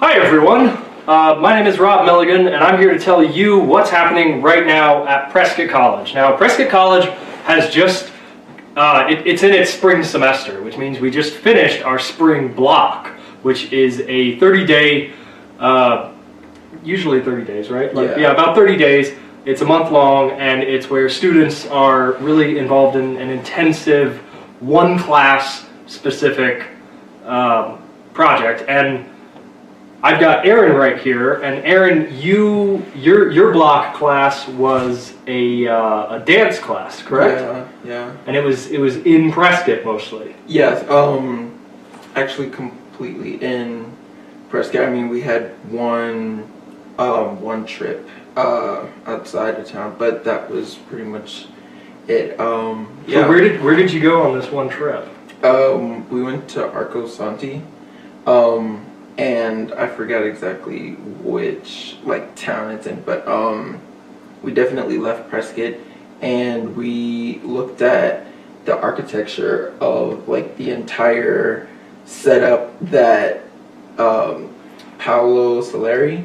Hi everyone, my name is Rob Milligan and I'm here to tell you what's happening right now at Prescott College. Now Prescott College has just, it's in its spring semester, which means we just finished our spring block, which is a 30-day, usually 30 days, right? Yeah, about 30 days. It's a month long and it's where students are really involved in an intensive, one class specific project. And I've got Aaron right here, and Aaron, your block class was a dance class, correct? Yeah. And it was in Prescott mostly. Yes, actually completely in Prescott. I mean, we had one trip outside of town, but that was pretty much it. So where did you go on this one trip? We went to Arco Santi. And I forgot exactly which town it's in, but we definitely left Prescott and we looked at the architecture of the entire setup that Paolo Soleri,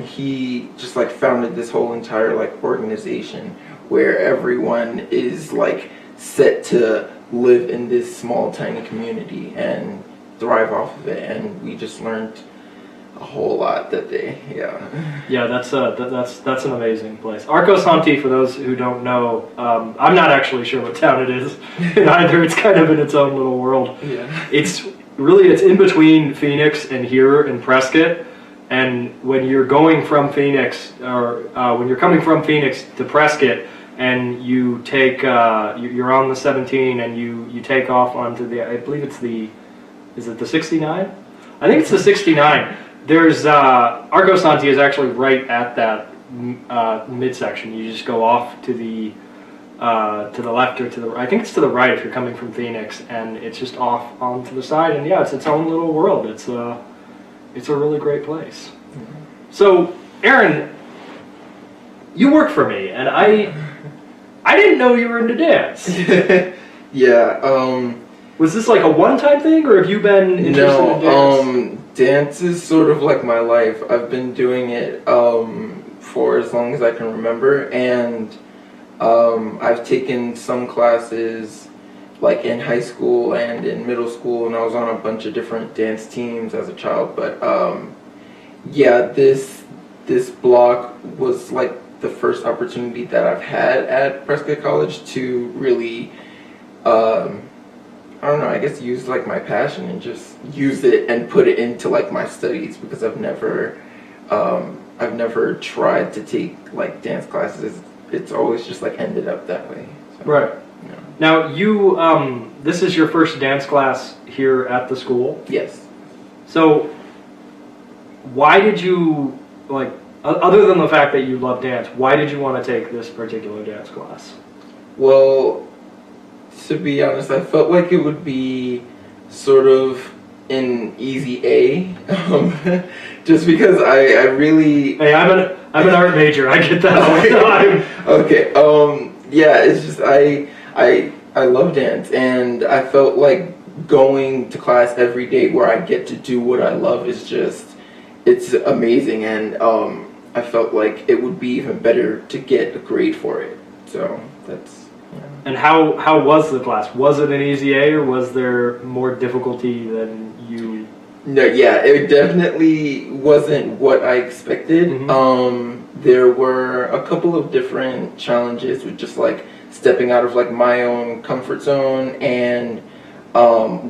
he just founded this whole entire organization where everyone is set to live in this small tiny community and thrive off of it, and we just learned a whole lot that day. Yeah, that's an amazing place. Arco Santi, for those who don't know, I'm not actually sure what town it is either. It's kind of in its own little world. It's in between Phoenix and here in Prescott. And when you're going from Phoenix, or when you're coming from Phoenix to Prescott, and you take you're on the 17 and you take off onto the, I believe it's the, is it the 69? I think it's the 69. There's Arco Santi is actually right at that midsection. You just go off to the left or to the, I think it's to the right if you're coming from Phoenix, and it's just off onto the side. And yeah, it's its own little world. It's a really great place. So Aaron, you work for me, and I didn't know you were into dance. Yeah. Was this a one-time thing, or have you been interested in dance? Dance is sort of my life. I've been doing it for as long as I can remember, and I've taken some classes in high school and in middle school, and I was on a bunch of different dance teams as a child. But yeah, this block was the first opportunity that I've had at Prescott College to really I don't know, I guess use my passion and just use it and put it into my studies, because I've never tried to take dance classes. It's always just ended up that way. So, right. Yeah. Now you this is your first dance class here at the school? Yes. So why did you other than the fact that you love dance, why did you want to take this particular dance class? Well, to be honest, I felt like it would be sort of an easy A, just because I really... Hey, I'm an art major. I get that all the time. Okay. Yeah, it's just I love dance, and I felt like going to class every day where I get to do what I love is it's amazing, and I felt like it would be even better to get a grade for it. So that's... And how was the class? Was it an easy A, or was there more difficulty than you... No, yeah, it definitely wasn't what I expected. Mm-hmm. There were a couple of different challenges with just stepping out of my own comfort zone and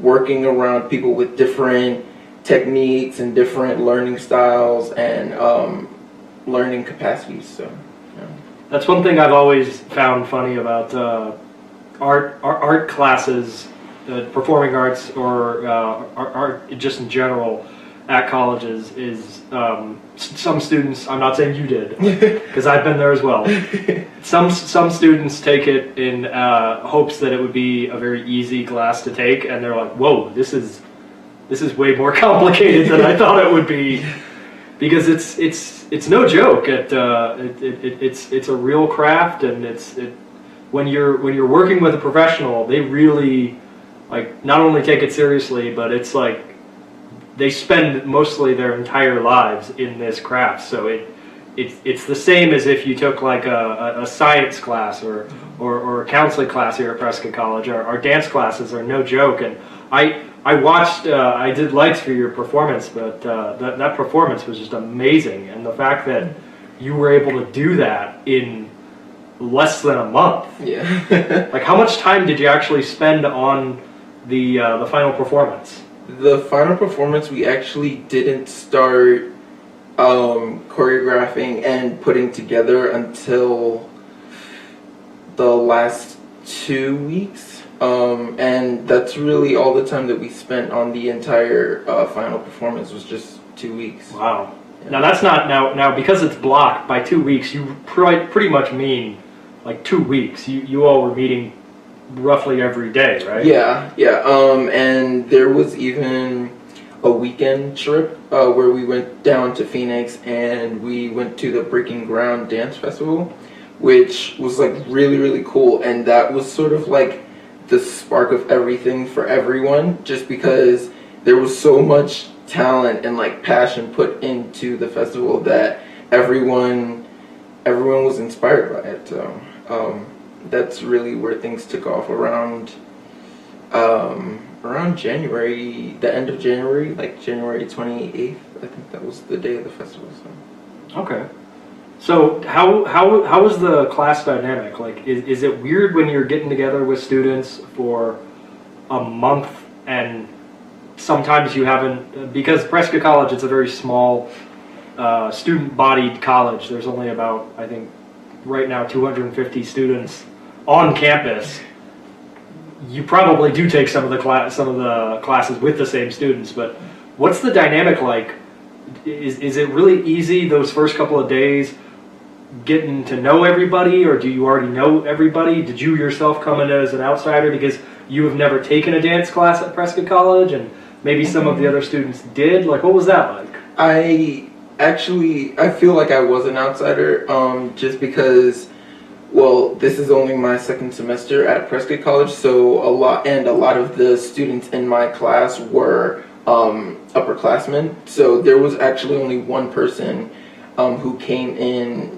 working around people with different techniques and different learning styles and learning capacities. So yeah. That's one thing I've always found funny about art classes, performing arts, or art just in general at colleges is some students, I'm not saying you did, because I've been there as well, some students take it in hopes that it would be a very easy class to take, and they're like, whoa, this is way more complicated than I thought it would be, because it's no joke. It's a real craft, and when you're working with a professional, they really not only take it seriously, but it's they spend mostly their entire lives in this craft. So it's the same as if you took like a science class or a counseling class here at Prescott College. Our dance classes are no joke, and I watched, I did lights for your performance, but that performance was just amazing, and the fact that you were able to do that in less than a month. Yeah. Like, how much time did you actually spend on the final performance? The final performance, we actually didn't start choreographing and putting together until the last 2 weeks, and that's really all the time that we spent on the entire final performance was just 2 weeks. Wow. Yeah. Now that's not now because it's blocked by 2 weeks. You pretty much mean like 2 weeks. You all were meeting roughly every day, right? Yeah. And there was even a weekend trip where we went down to Phoenix and we went to the Breaking Ground Dance Festival, which was like really, really cool. And that was sort of like the spark of everything for everyone, just because there was so much talent and like passion put into the festival that everyone was inspired by it. So that's really where things took off around January, the end of January, like January 28th. I think that was the day of the festival. So. Okay. So how is the class dynamic? Like, is it weird when you're getting together with students for a month and sometimes you haven't, because Prescott College, it's a very small student-bodied college. There's only about, I think, right now 250 students on campus. You probably do take some of the classes with the same students, but what's the dynamic like? Is it really easy those first couple of days getting to know everybody, or do you already know everybody? Did you yourself come in as an outsider because you have never taken a dance class at Prescott College and maybe some of the other students did? Like, what was that like? I feel like I was an outsider just because, well, this is only my second semester at Prescott College, so a lot of the students in my class were upperclassmen. So there was actually only one person who came in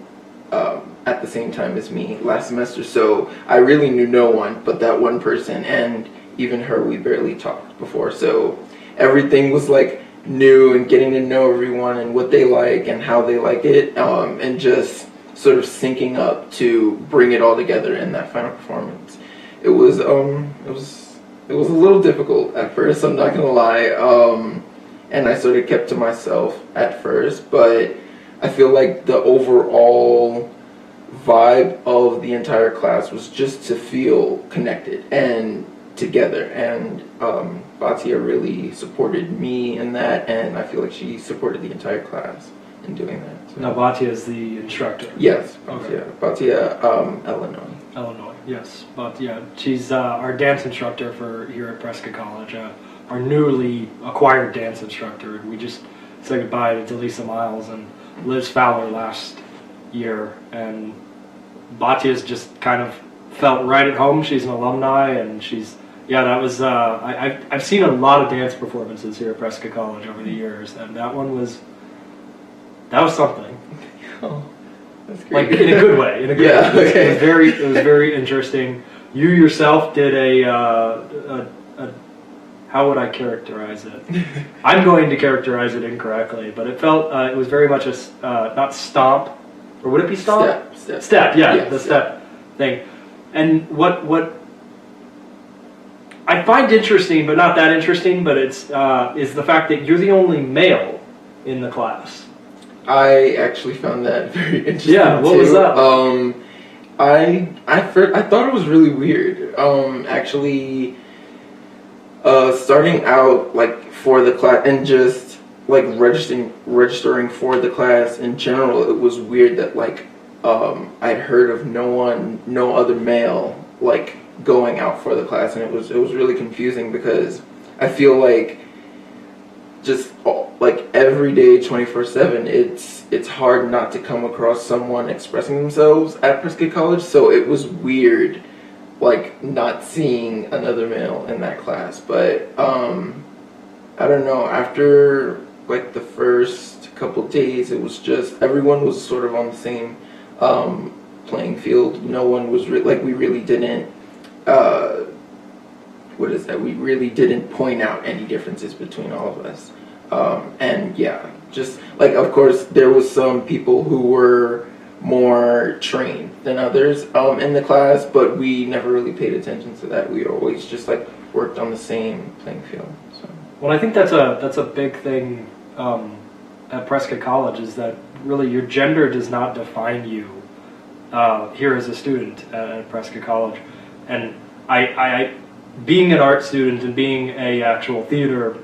at the same time as me last semester. So I really knew no one but that one person, and even her we barely talked before. So everything was like new and getting to know everyone and what they like and how they like it, and just sort of syncing up to bring it all together in that final performance. It was a little difficult at first, I'm not gonna lie, and I sort of kept to myself at first, but I feel like the overall vibe of the entire class was just to feel connected and together, and Batia really supported me in that, and I feel like she supported the entire class in doing that. So. Now, Batia is the instructor. Yes, Batia. Okay. Batia, Illinois. Illinois, yes. Batia. She's our dance instructor for here at Prescott College, our newly acquired dance instructor. We just said goodbye to Delisa Miles and Liz Fowler last year, and Batia's just kind of felt right at home. She's an alumni, and that was, I've seen a lot of dance performances here at Prescott College over the years, and that was something. Oh, that's great. Like, in a good way, way. Okay. It was very interesting. You yourself did a how would I characterize it? I'm going to characterize it incorrectly, but it felt, it was very much a, not stomp, or would it be stomp? Step, yeah, yes, the step thing. And what I find interesting, but not that interesting, but it's is the fact that you're the only male in the class. I actually found that very interesting. Yeah, what was that? I thought it was really weird. Actually, starting out like for the class and just like registering for the class in general, it was weird that like I'd heard of no other male like going out for the class, and it was really confusing because I feel like just like every day 24/7 it's hard not to come across someone expressing themselves at Prescott College, so it was weird like not seeing another male in that class, but I don't know, after like the first couple days, it was just everyone was sort of on the same playing field. No one was like we really didn't. What is that? We really didn't point out any differences between all of us. And yeah, just like of course there was some people who were more trained than others in the class, but we never really paid attention to that. We always just like worked on the same playing field. So. Well, I think that's a big thing at Prescott College, is that really your gender does not define you here as a student at Prescott College. And I being an art student and being a actual theater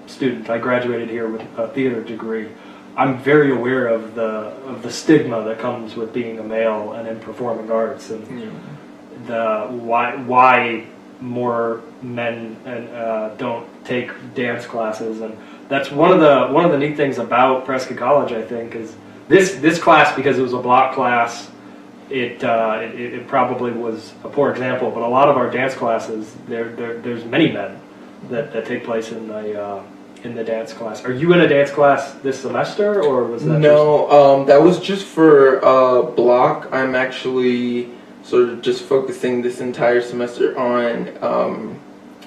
student, I graduated here with a theater degree. I'm very aware of the stigma that comes with being a male and in performing arts, and the why more men don't take dance classes. And that's one of the neat things about Prescott College, I think, is this class, because it was a block class. It probably was a poor example, but a lot of our dance classes, there's many men that take place in the dance class. Are you in a dance class this semester, or was that that was just for block. I'm actually sort of just focusing this entire semester on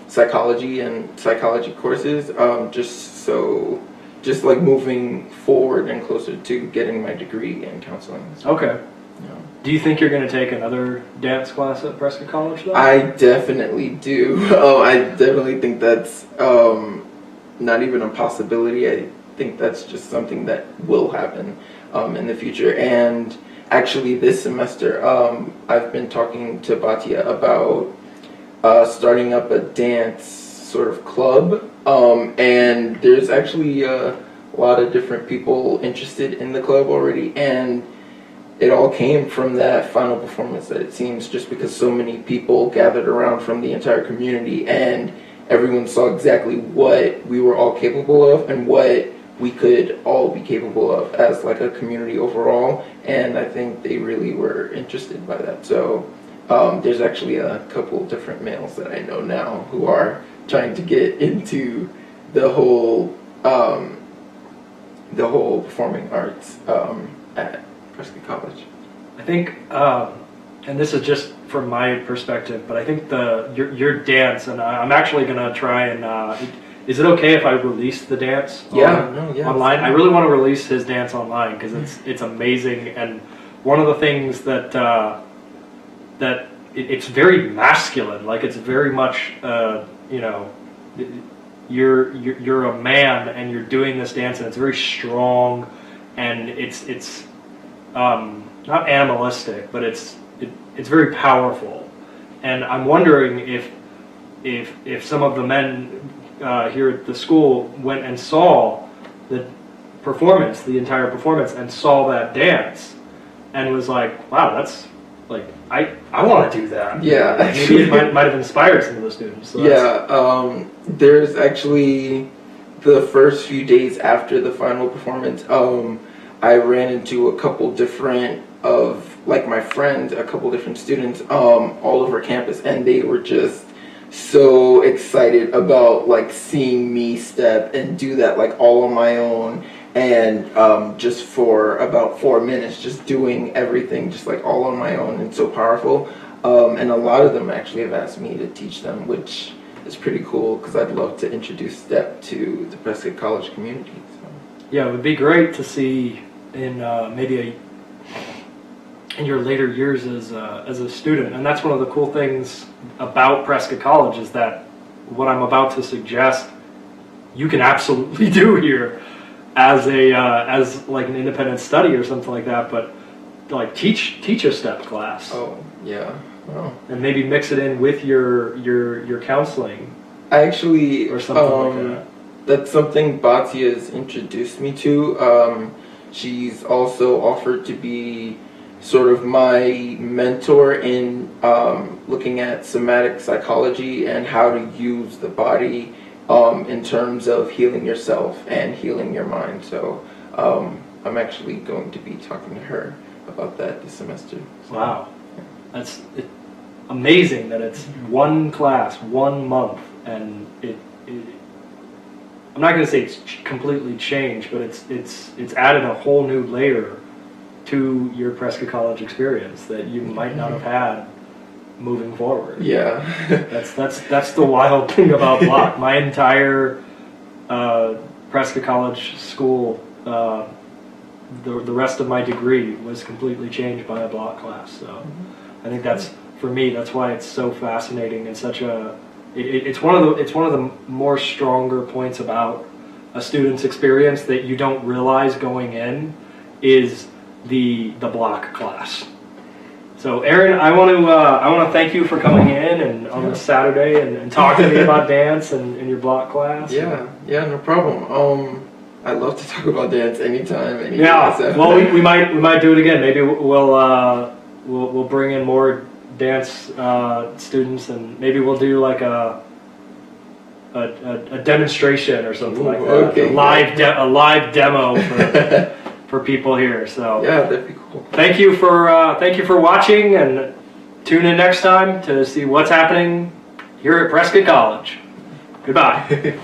psychology and psychology courses, just like moving forward and closer to getting my degree in counseling. So, okay. Yeah. Do you think you're going to take another dance class at Prescott College, though? I definitely do. I definitely think that's not even a possibility. I think that's just something that will happen in the future. And actually this semester, I've been talking to Batia about starting up a dance sort of club. And there's actually a lot of different people interested in the club already. And it all came from that final performance, that it seems, just because so many people gathered around from the entire community and everyone saw exactly what we were all capable of and what we could all be capable of as like a community overall. And I think they really were interested by that. So there's actually a couple different males that I know now who are trying to get into the whole performing arts at Prescott College. I think, and this is just from my perspective, but I think your dance, and I'm actually going to try and, is it okay if I release the dance online? I really want to release his dance online because it's amazing, and one of the things that it's very masculine, like it's very much, you're a man and you're doing this dance, and it's very strong, and it's not animalistic, but it's very powerful. And I'm wondering if some of the men here at the school went and saw the performance, the entire performance, and saw that dance, and was like, wow, that's like I want to do that. Yeah, maybe it might have inspired some of the students. So there's actually the first few days after the final performance, I ran into a couple different my friends, a couple different students all over campus, and they were just so excited about like seeing me step and do that like all on my own, and just for about 4 minutes just doing everything just like all on my own, and so powerful. And a lot of them actually have asked me to teach them, which is pretty cool because I'd love to introduce step to the Prescott College community. So. Yeah, it would be great to see in in your later years as a student. And that's one of the cool things about Prescott College, is that what I'm about to suggest you can absolutely do here as like an independent study or something like that, but like teach a step class. Oh yeah. Wow. And maybe mix it in with your counseling. I actually or something like that. That's something Batia's introduced me to. She's also offered to be sort of my mentor in looking at somatic psychology and how to use the body in terms of healing yourself and healing your mind. So I'm actually going to be talking to her about that this semester. So, wow. That's amazing that it's one class, 1 month, and I'm not going to say it's completely changed, but it's added a whole new layer to your Prescott College experience that you might not have had moving forward. Yeah. That's the wild thing about block. My entire Prescott College school, the rest of my degree was completely changed by a block class. So I think that's, for me, that's why it's so fascinating and such a. It's one of the more stronger points about a student's experience that you don't realize going in is the block class. So Aaron, I want to thank you for coming in and on this Saturday and talking to me about dance and your block class. Yeah, no problem. I'd love to talk about dance anytime. Yeah, so. well we might do it again. Maybe we'll bring in more dance students, and maybe we'll do like a demonstration or something like that. Okay. A live demo for people here. So yeah, that'd be cool. Thank you for watching, and tune in next time to see what's happening here at Prescott College. Goodbye.